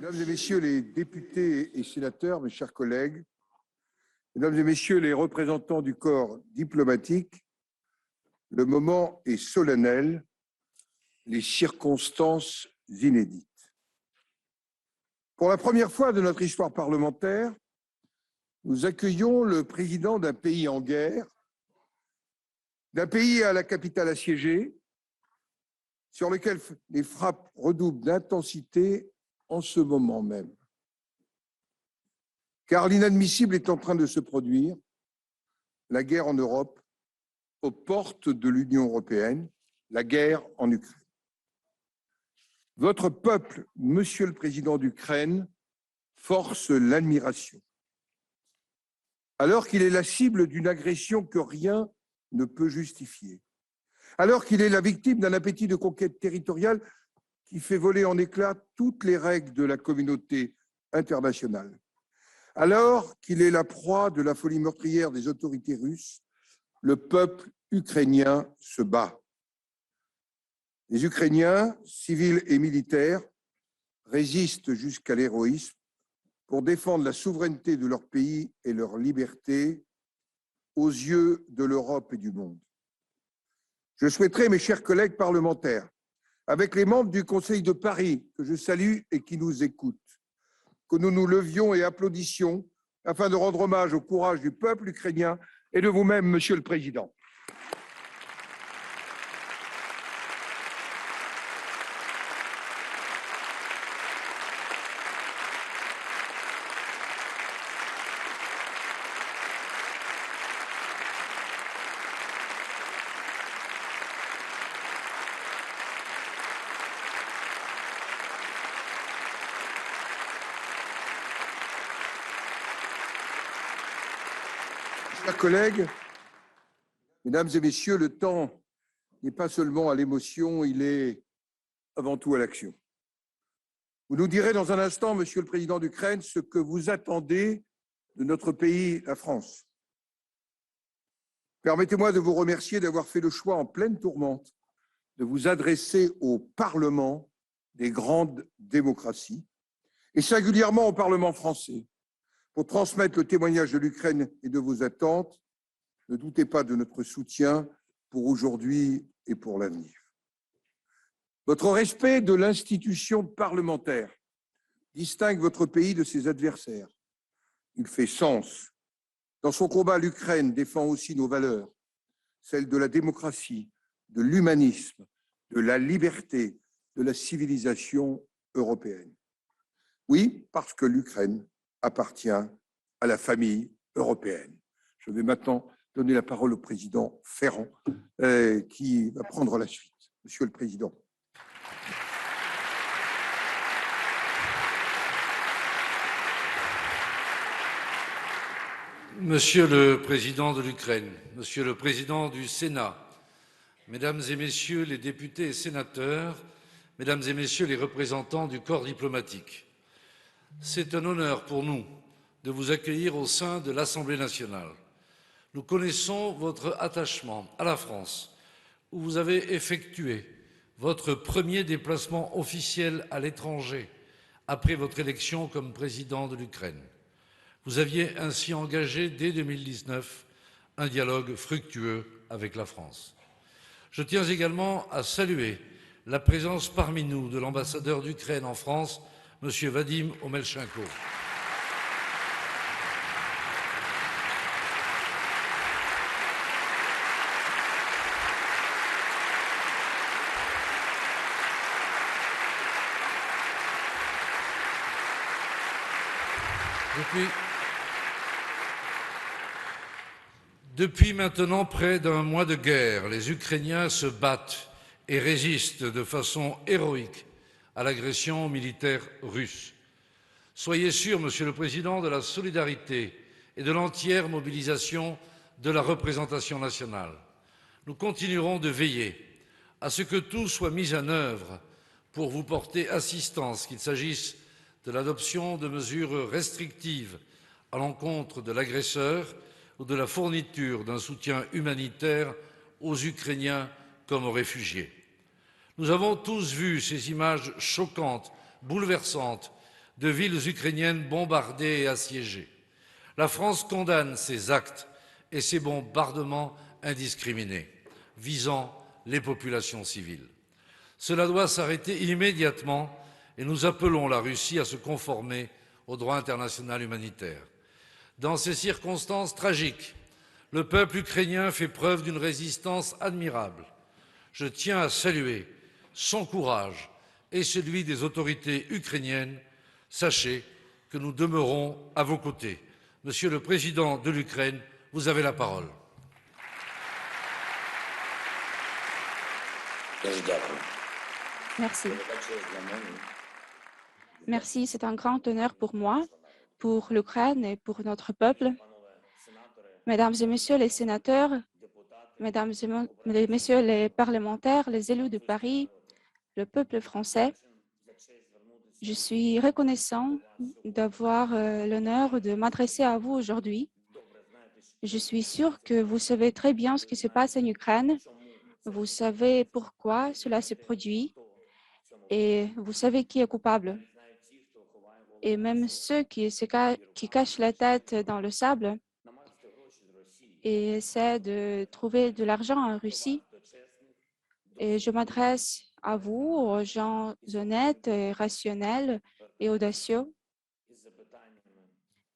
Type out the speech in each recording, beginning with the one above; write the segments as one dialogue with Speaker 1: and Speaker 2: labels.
Speaker 1: Mesdames et messieurs les députés et sénateurs, mes chers collègues, mesdames et messieurs les représentants du corps diplomatique, le moment est solennel, les circonstances inédites. Pour la première fois de notre histoire parlementaire, nous accueillons le président d'un pays en guerre, d'un pays à la capitale assiégée, sur lequel les frappes redoublent d'intensité en ce moment même. Car l'inadmissible est en train de se produire, la guerre en Europe, aux portes de l'Union européenne, la guerre en Ukraine. Votre peuple, Monsieur le Président d'Ukraine, force l'admiration. Alors qu'il est la cible d'une agression que rien ne peut justifier, alors qu'il est la victime d'un appétit de conquête territoriale qui fait voler en éclats toutes les règles de la communauté internationale, alors qu'il est la proie de la folie meurtrière des autorités russes, le peuple ukrainien se bat. Les Ukrainiens, civils et militaires, résistent jusqu'à l'héroïsme pour défendre la souveraineté de leur pays et leur liberté aux yeux de l'Europe et du monde. Je souhaiterais, mes chers collègues parlementaires, avec les membres du Conseil de Paris, que je salue et qui nous écoutent, que nous nous levions et applaudissions afin de rendre hommage au courage du peuple ukrainien et de vous-même, Monsieur le Président. Chers collègues, mesdames et messieurs, le temps n'est pas seulement à l'émotion, il est avant tout à l'action. Vous nous direz dans un instant, Monsieur le Président d'Ukraine, ce que vous attendez de notre pays, la France. Permettez-moi de vous remercier d'avoir fait le choix en pleine tourmente de vous adresser au Parlement des grandes démocraties, et singulièrement au Parlement français, pour transmettre le témoignage de l'Ukraine et de vos attentes. Ne doutez pas de notre soutien pour aujourd'hui et pour l'avenir. Votre respect de l'institution parlementaire distingue votre pays de ses adversaires. Il fait sens. Dans son combat, l'Ukraine défend aussi nos valeurs, celles de la démocratie, de l'humanisme, de la liberté, de la civilisation européenne. Oui, parce que l'Ukraine appartient à la famille européenne. Je vais maintenant donner la parole au président Ferrand, qui va prendre la suite. Monsieur le Président.
Speaker 2: Monsieur le Président de l'Ukraine, Monsieur le Président du Sénat, Mesdames et Messieurs les députés et sénateurs, Mesdames et Messieurs les représentants du corps diplomatique, c'est un honneur pour nous de vous accueillir au sein de l'Assemblée nationale. Nous connaissons votre attachement à la France, où vous avez effectué votre premier déplacement officiel à l'étranger après votre élection comme président de l'Ukraine. Vous aviez ainsi engagé dès 2019 un dialogue fructueux avec la France. Je tiens également à saluer la présence parmi nous de l'ambassadeur d'Ukraine en France, M. Vadim Omelchenko. Depuis maintenant près d'un mois de guerre, les Ukrainiens se battent et résistent de façon héroïque à l'agression militaire russe. Soyez sûr, Monsieur le Président, de la solidarité et de l'entière mobilisation de la représentation nationale. Nous continuerons de veiller à ce que tout soit mis en œuvre pour vous porter assistance, qu'il s'agisse de l'adoption de mesures restrictives à l'encontre de l'agresseur ou de la fourniture d'un soutien humanitaire aux Ukrainiens comme aux réfugiés. Nous avons tous vu ces images choquantes, bouleversantes, de villes ukrainiennes bombardées et assiégées. La France condamne ces actes et ces bombardements indiscriminés visant les populations civiles. Cela doit s'arrêter immédiatement et nous appelons la Russie à se conformer au droit international humanitaire. Dans ces circonstances tragiques, le peuple ukrainien fait preuve d'une résistance admirable. Je tiens à saluer son courage et celui des autorités ukrainiennes. Sachez que nous demeurons à vos côtés. Monsieur le Président de l'Ukraine, vous avez la parole.
Speaker 3: Merci. Merci, c'est un grand honneur pour moi, pour l'Ukraine et pour notre peuple. Mesdames et messieurs les sénateurs, mesdames et messieurs les parlementaires, les élus de Paris, le peuple français, je suis reconnaissant d'avoir l'honneur de m'adresser à vous aujourd'hui. Je suis sûre que vous savez très bien ce qui se passe en Ukraine. Vous savez pourquoi cela se produit et vous savez qui est coupable. Et même ceux qui cachent la tête dans le sable et essaient de trouver de l'argent en Russie. Et je m'adresse à vous, aux gens honnêtes, et rationnels et audacieux.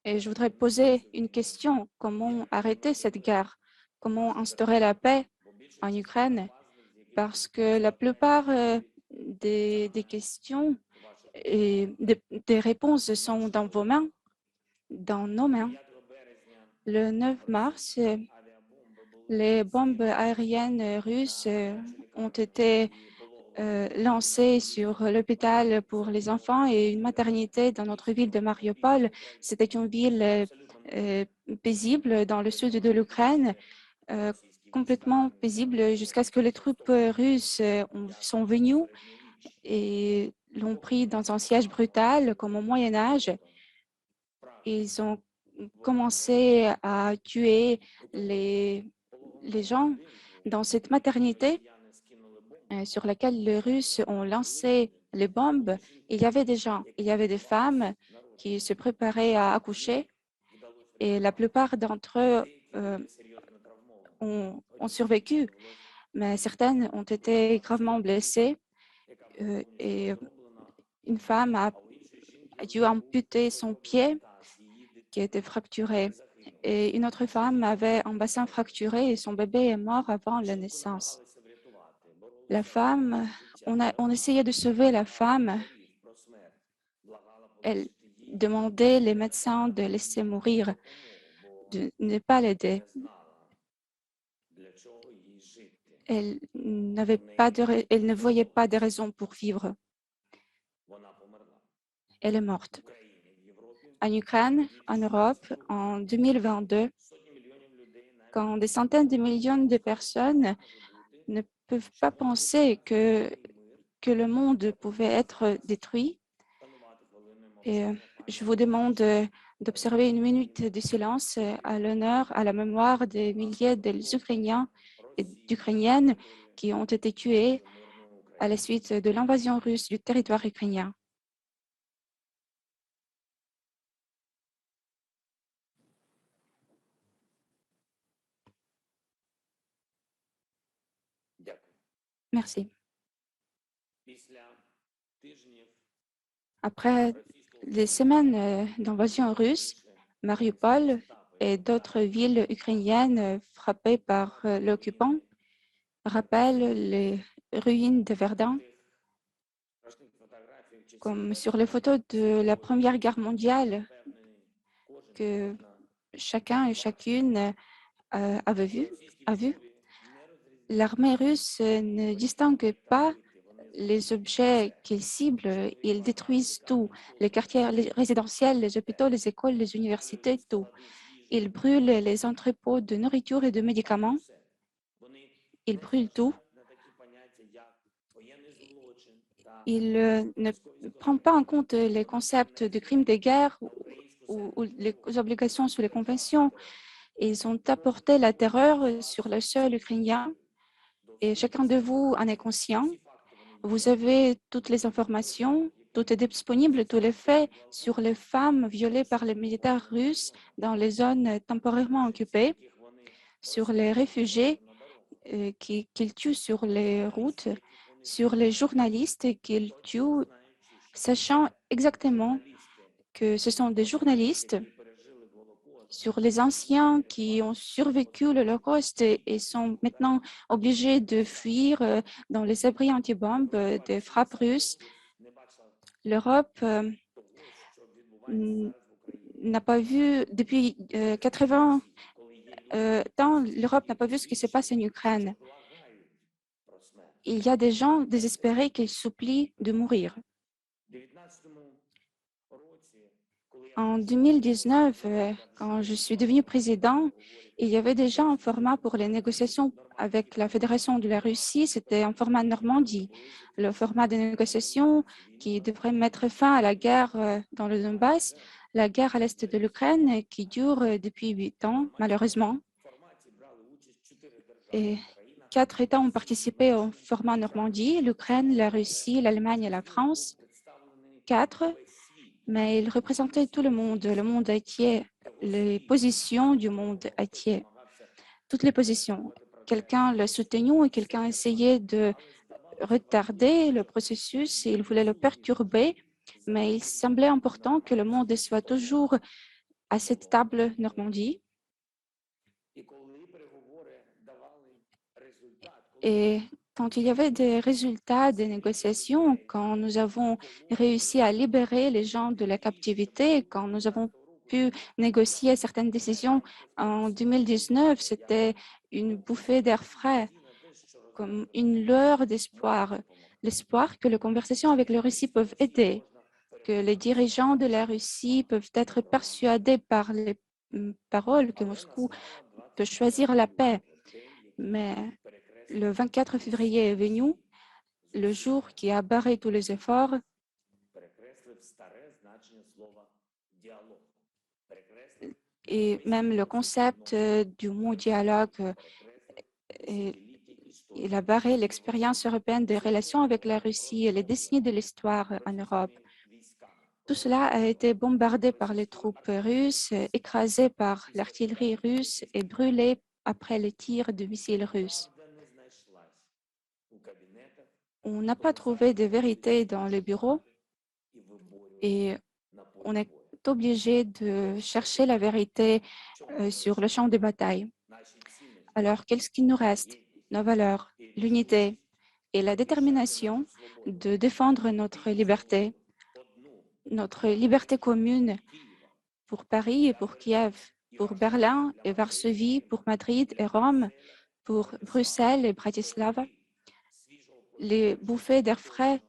Speaker 3: Et je voudrais poser une question. Comment arrêter cette guerre? Comment instaurer la paix en Ukraine? Parce que la plupart des questions et des réponses sont dans vos mains, dans nos mains. Le 9 mars, les bombes aériennes russes ont été lancées sur l'hôpital pour les enfants et une maternité dans notre ville de Mariupol. C'était une ville paisible dans le sud de l'Ukraine, complètement paisible jusqu'à ce que les troupes russes sont venues et l'ont pris dans un siège brutal comme au Moyen Âge. Ils ont commencé à tuer les gens dans cette maternité sur laquelle les Russes ont lancé les bombes. Il y avait des gens, il y avait des femmes qui se préparaient à accoucher et la plupart d'entre eux ont survécu, mais certaines ont été gravement blessées et une femme a dû amputer son pied qui était fracturé. Et une autre femme avait un bassin fracturé et son bébé est mort avant la naissance. La femme, on essayait de sauver la femme. Elle demandait les médecins de laisser mourir, de ne pas l'aider. Elle ne voyait pas de raison pour vivre. Elle est morte. En Ukraine, en Europe, en 2022, quand des centaines de millions de personnes ne peuvent pas penser que le monde pouvait être détruit, et je vous demande d'observer une minute de silence à l'honneur, à la mémoire des milliers d'Ukrainiens et d'Ukrainiennes qui ont été tués à la suite de l'invasion russe du territoire ukrainien. Merci. Après des semaines d'invasion russe, Mariupol et d'autres villes ukrainiennes frappées par l'occupant rappellent les ruines de Verdun, comme sur les photos de la Première Guerre mondiale que chacun et chacune a vu. L'armée russe ne distingue pas les objets qu'ils ciblent, ils détruisent tout, les quartiers résidentiels, les hôpitaux, les écoles, les universités, tout. Ils brûlent les entrepôts de nourriture et de médicaments. Ils brûlent tout. Ils ne prennent pas en compte les concepts de crimes de guerre ou les obligations sous les conventions. Ils ont apporté la terreur sur le sol ukrainien et chacun de vous en est conscient. Vous avez toutes les informations Tout est disponible, tous les faits sur les femmes violées par les militaires russes dans les zones temporairement occupées, sur les réfugiés qu'ils tuent sur les routes, sur les journalistes qu'ils tuent, sachant exactement que ce sont des journalistes, sur les anciens qui ont survécu l'Holocauste et sont maintenant obligés de fuir dans les abris antibombes des frappes russes. L'Europe n'a pas vu, depuis 80 ans, l'Europe n'a pas vu ce qui se passe en Ukraine. Il y a des gens désespérés qui supplient de mourir. En 2019, quand je suis devenu président, il y avait déjà un format pour les négociations avec la Fédération de la Russie, c'était un format Normandie, le format de négociation qui devrait mettre fin à la guerre dans le Donbass, la guerre à l'est de l'Ukraine qui dure depuis 8 ans, malheureusement. Et 4 États ont participé au format Normandie, l'Ukraine, la Russie, l'Allemagne et la France. 4, mais ils représentaient tout le monde entier, les positions du monde entier, toutes les positions. Quelqu'un le soutenait et quelqu'un essayait de retarder le processus et il voulait le perturber, mais il semblait important que le monde soit toujours à cette table Normandie. Et quand il y avait des résultats des négociations, quand nous avons réussi à libérer les gens de la captivité, quand nous avons pu négocier certaines décisions en 2019, c'était une bouffée d'air frais, comme une lueur d'espoir, l'espoir que les conversations avec la Russie peuvent aider, que les dirigeants de la Russie peuvent être persuadés par les paroles que Moscou peut choisir la paix. Mais le 24 février est venu, le jour qui a barré tous les efforts. Et même le concept du mot dialogue, il a barré l'expérience européenne des relations avec la Russie et les décennies de l'histoire en Europe. Tout cela a été bombardé par les troupes russes, écrasé par l'artillerie russe et brûlé après les tirs de missiles russes. On n'a pas trouvé de vérité dans les bureaux et on est obligé de chercher la vérité sur le champ de bataille. Alors, qu'est-ce qui nous reste? Nos valeurs, l'unité et la détermination de défendre notre liberté commune pour Paris et pour Kiev, pour Berlin et Varsovie, pour Madrid et Rome, pour Bruxelles et Bratislava. Les bouffées d'air frais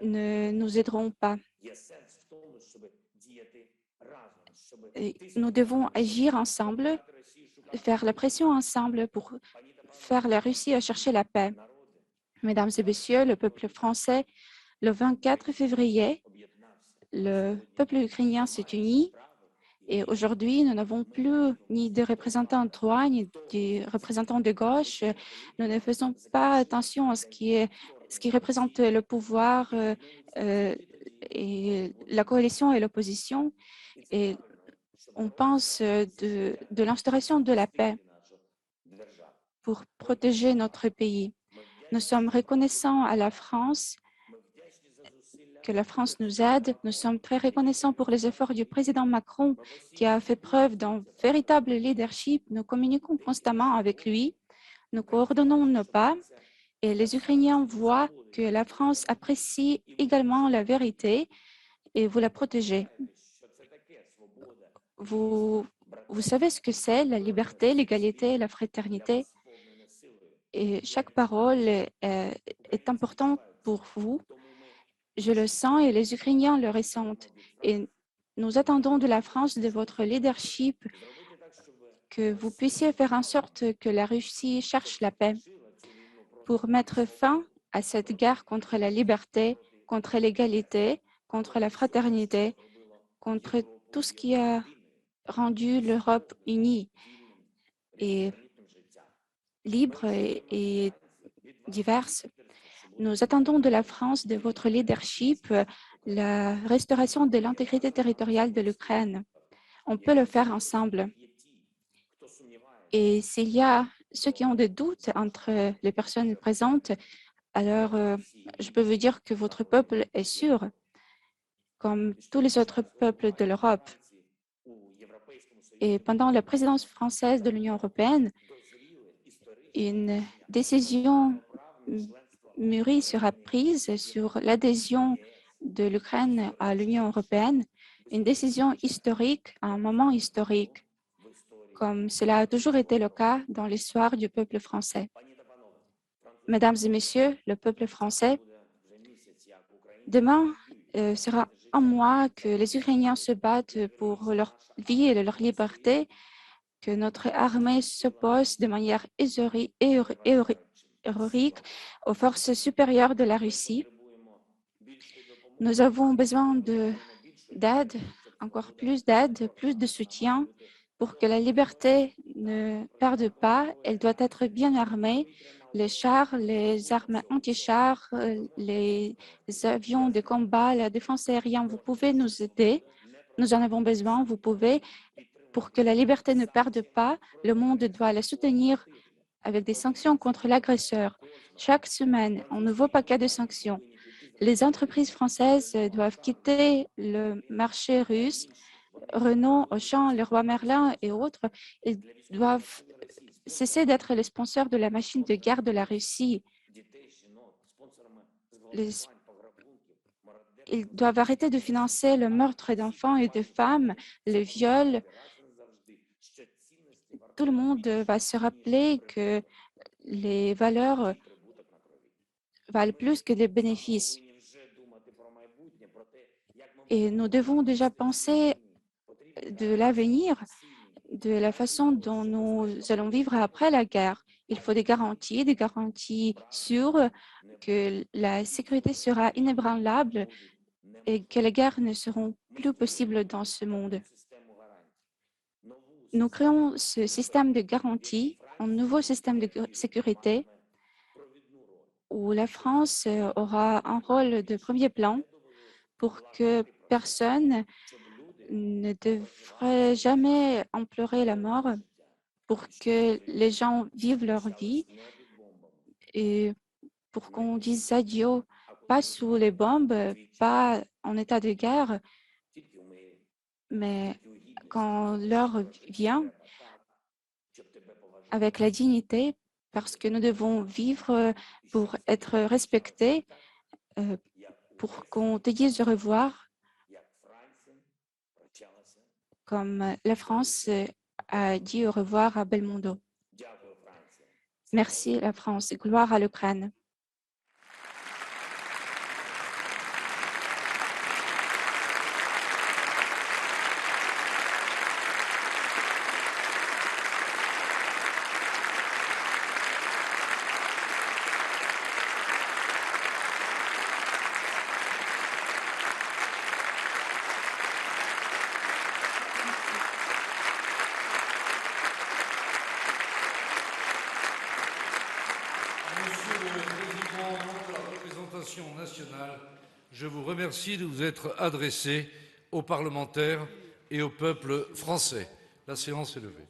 Speaker 3: ne nous aideront pas. Et nous devons agir ensemble, faire la pression ensemble pour faire la Russie à chercher la paix. Mesdames et messieurs, le peuple français, le 24 février, le peuple ukrainien s'est uni et aujourd'hui, nous n'avons plus ni de représentants de droite ni de représentants de gauche. Nous ne faisons pas attention à ce qui représente le pouvoir et la coalition et l'opposition. Et on pense de l'instauration de la paix pour protéger notre pays. Nous sommes reconnaissants à la France, que la France nous aide. Nous sommes très reconnaissants pour les efforts du président Macron qui a fait preuve d'un véritable leadership. Nous communiquons constamment avec lui. Nous coordonnons nos pas et les Ukrainiens voient que la France apprécie également la vérité et vous la protégez. Vous savez ce que c'est la liberté, l'égalité, la fraternité. Et chaque parole est importante pour vous. Je le sens et les Ukrainiens le ressentent. Et nous attendons de la France, de votre leadership, que vous puissiez faire en sorte que la Russie cherche la paix pour mettre fin à cette guerre contre la liberté, contre l'égalité, contre la fraternité, contre tout ce qui a rendu l'Europe unie et libre et diverse. Nous attendons de la France, de votre leadership, la restauration de l'intégrité territoriale de l'Ukraine. On peut le faire ensemble. Et s'il y a ceux qui ont des doutes entre les personnes présentes, alors je peux vous dire que votre peuple est sûr, comme tous les autres peuples de l'Europe. Et pendant la présidence française de l'Union européenne, une décision mûrie sera prise sur l'adhésion de l'Ukraine à l'Union européenne, une décision historique à un moment historique, comme cela a toujours été le cas dans l'histoire du peuple français. Mesdames et messieurs, le peuple français, demain sera un mois que les Ukrainiens se battent pour leur vie et leur liberté, que notre armée s'oppose de manière héroïque aux forces supérieures de la Russie. Nous avons besoin d'aide, encore plus d'aide, plus de soutien pour que la liberté ne perde pas. Elle doit être bien armée. Les chars, les armes anti-chars, les avions de combat, la défense aérienne, vous pouvez nous aider. Nous en avons besoin. Vous pouvez, pour que la liberté ne perde pas, le monde doit la soutenir avec des sanctions contre l'agresseur. Chaque semaine, un nouveau paquet de sanctions. Les entreprises françaises doivent quitter le marché russe. Renault, Auchan, Leroy Merlin et autres, ils doivent cesser d'être les sponsors de la machine de guerre de la Russie. Ils doivent arrêter de financer le meurtre d'enfants et de femmes, le viol. Tout le monde va se rappeler que les valeurs valent plus que les bénéfices. Et nous devons déjà penser de l'avenir, de la façon dont nous allons vivre après la guerre. Il faut des garanties sûres que la sécurité sera inébranlable et que les guerres ne seront plus possibles dans ce monde. Nous créons ce système de garantie, un nouveau système de sécurité où la France aura un rôle de premier plan pour que personne ne devrait jamais implorer la mort, pour que les gens vivent leur vie et pour qu'on dise adieu, pas sous les bombes, pas en état de guerre, mais quand l'heure vient, avec la dignité, parce que nous devons vivre pour être respectés, pour qu'on te dise au revoir, comme la France a dit au revoir à Belmondo. Merci la France et gloire à l'Ukraine.
Speaker 2: Nationale, je vous remercie de vous être adressé aux parlementaires et au peuple français. La séance est levée.